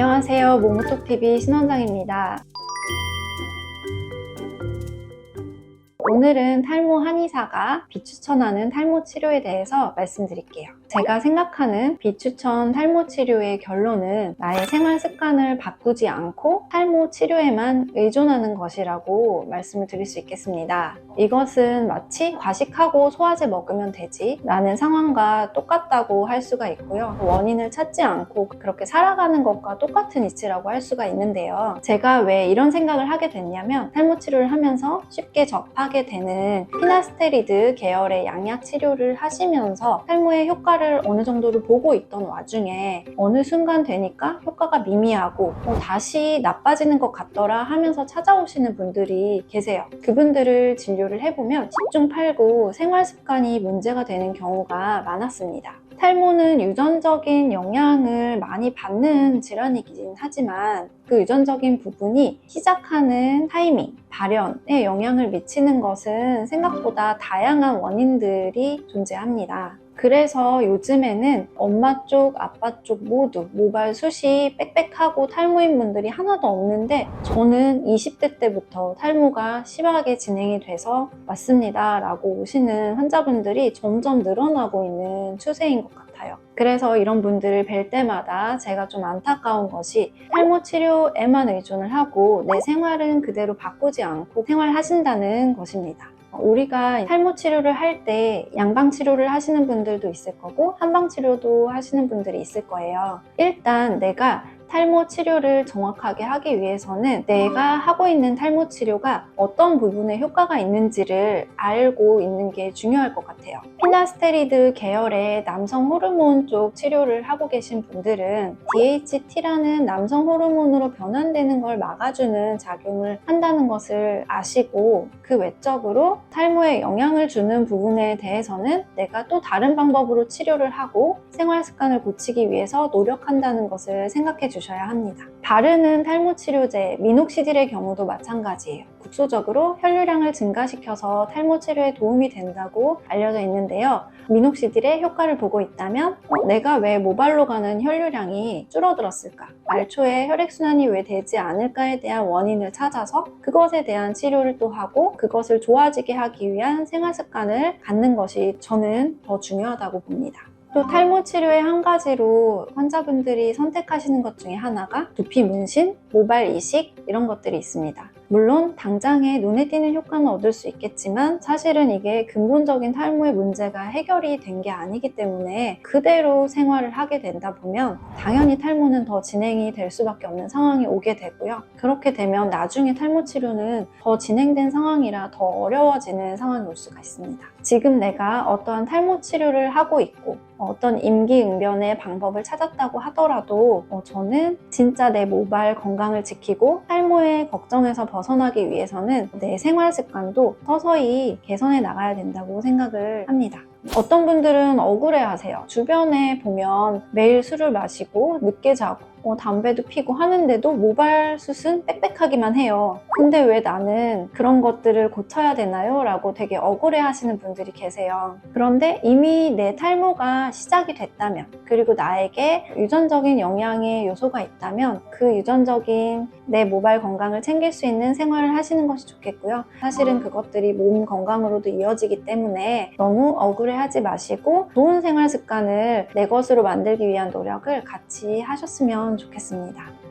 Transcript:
안녕하세요. 모모톡TV 신원장입니다. 오늘은 탈모 한의사가 비추천하는 탈모 치료에 대해서 말씀드릴게요. 제가 생각하는 비추천 탈모 치료의 결론은 나의 생활 습관을 바꾸지 않고 탈모 치료에만 의존하는 것이라고 말씀을 드릴 수 있겠습니다. 이것은 마치 과식하고 소화제 먹으면 되지 라는 상황과 똑같다고 할 수가 있고요. 원인을 찾지 않고 그렇게 살아가는 것과 똑같은 이치라고 할 수가 있는데요. 제가 왜 이런 생각을 하게 됐냐면 탈모 치료를 하면서 쉽게 접하게 되는 피나스테리드 계열의 양약 치료를 하시면서 탈모의 효과를 어느 정도를 보고 있던 와중에 어느 순간 되니까 효과가 미미하고 다시 나빠지는 것 같더라 하면서 찾아오시는 분들이 계세요. 그분들을 진료를 해보면 10중 8구 생활 습관이 문제가 되는 경우가 많았습니다. 탈모는 유전적인 영향을 많이 받는 질환이긴 하지만 그 유전적인 부분이 시작하는 타이밍, 발현에 영향을 미치는 것은 생각보다 다양한 원인들이 존재합니다. 그래서 요즘에는 엄마 쪽, 아빠 쪽 모두 모발 숱이 빽빽하고 탈모인 분들이 하나도 없는데 저는 20대 때부터 탈모가 심하게 진행이 돼서 왔습니다 라고 오시는 환자분들이 점점 늘어나고 있는 추세인 것 같아요. 그래서 이런 분들을 뵐 때마다 제가 좀 안타까운 것이 탈모 치료에만 의존을 하고 내 생활은 그대로 바꾸지 않고 생활하신다는 것입니다. 우리가 탈모 치료를 할 때 양방 치료를 하시는 분들도 있을 거고 한방 치료도 하시는 분들이 있을 거예요. 일단 내가 탈모 치료를 정확하게 하기 위해서는 내가 하고 있는 탈모 치료가 어떤 부분에 효과가 있는지를 알고 있는 게 중요할 것 같아요. 피나스테리드 계열의 남성 호르몬 쪽 치료를 하고 계신 분들은 DHT라는 남성 호르몬으로 변환되는 걸 막아주는 작용을 한다는 것을 아시고 그 외적으로 탈모에 영향을 주는 부분에 대해서는 내가 또 다른 방법으로 치료를 하고 생활 습관을 고치기 위해서 노력한다는 것을 생각해 주셔야 합니다. 바르는 탈모 치료제 미녹시딜의 경우도 마찬가지예요. 국소적으로 혈류량을 증가시켜서 탈모 치료에 도움이 된다고 알려져 있는데요. 미녹시딜의 효과를 보고 있다면 내가 왜 모발로 가는 혈류량이 줄어들었을까? 말초에 혈액순환이 왜 되지 않을까에 대한 원인을 찾아서 그것에 대한 치료를 또 하고 그것을 좋아지게 하기 위한 생활 습관을 갖는 것이 저는 더 중요하다고 봅니다. 또 탈모 치료의 한 가지로 환자분들이 선택하시는 것 중에 하나가 두피 문신, 모발 이식 이런 것들이 있습니다. 물론 당장에 눈에 띄는 효과는 얻을 수 있겠지만 사실은 이게 근본적인 탈모의 문제가 해결이 된 게 아니기 때문에 그대로 생활을 하게 된다 보면 당연히 탈모는 더 진행이 될 수밖에 없는 상황이 오게 되고요. 그렇게 되면 나중에 탈모 치료는 더 진행된 상황이라 더 어려워지는 상황이 올 수가 있습니다. 지금 내가 어떠한 탈모 치료를 하고 있고 어떤 임기응변의 방법을 찾았다고 하더라도 저는 진짜 내 모발 건강을 지키고 탈모의 걱정에서 벗어나기 위해서는 내 생활 습관도 서서히 개선해 나가야 된다고 생각을 합니다. 어떤 분들은 억울해하세요. 주변에 보면 매일 술을 마시고 늦게 자고 담배도 피고 하는데도 모발 숱은 빽빽하기만 해요. 근데 왜 나는 그런 것들을 고쳐야 되나요? 라고 되게 억울해 하시는 분들이 계세요. 그런데 이미 내 탈모가 시작이 됐다면 그리고 나에게 유전적인 영향의 요소가 있다면 그 유전적인 내 모발 건강을 챙길 수 있는 생활을 하시는 것이 좋겠고요. 사실은 그것들이 몸 건강으로도 이어지기 때문에 너무 억울해하지 마시고 좋은 생활 습관을 내 것으로 만들기 위한 노력을 같이 하셨으면 좋겠습니다.